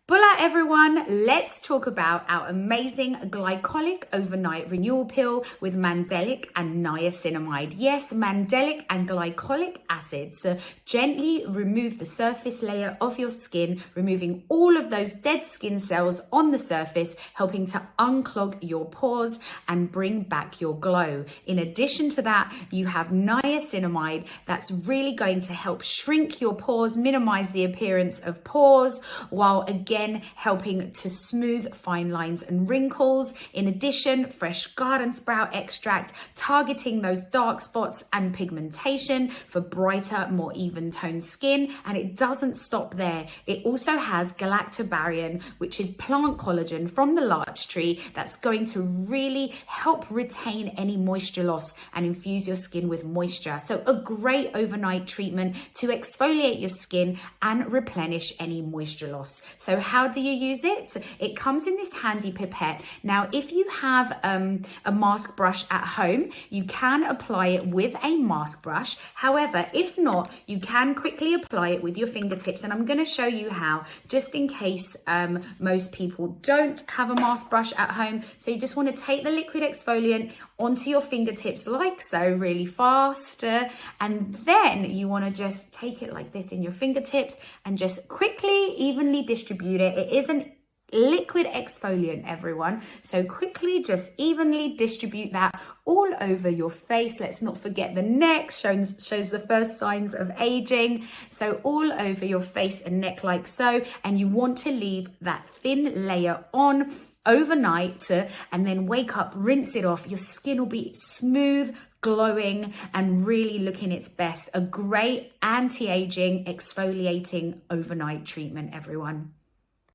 Hola everyone, let's talk about our amazing Glycolic Overnight Renewal Pill with mandelic and niacinamide. Yes, mandelic and glycolic acids gently remove the surface layer of your skin, removing all of those dead skin cells on the surface, helping to unclog your pores and bring back your glow. In addition to that, you have niacinamide that's really going to help shrink your pores, minimize the appearance of pores, while again helping to smooth fine lines and wrinkles. In addition, fresh garden sprout extract targeting those dark spots and pigmentation for brighter, more even toned skin. And it doesn't stop there. It also has galactobarian, which is plant collagen from the larch tree that's going to really help retain any moisture loss and infuse your skin with moisture. So a great overnight treatment to exfoliate your skin and replenish any moisture loss. So how do you use it? It comes in this handy pipette. Now, if you have a mask brush at home, you can apply it with a mask brush. However, if not, you can quickly apply it with your fingertips. And I'm going to show you how, just in case most people don't have a mask brush at home. So you just want to take the liquid exfoliant onto your fingertips like so, really fast. And then you want to just take it like this in your fingertips and just quickly, evenly distribute it. It is an liquid exfoliant, everyone. So quickly, just evenly distribute that all over your face. Let's not forget the neck, shows the first signs of aging. So all over your face and neck like so. And you want to leave that thin layer on overnight and then wake up, rinse it off. Your skin will be smooth, glowing, and really looking its best. A great anti-aging exfoliating overnight treatment, everyone.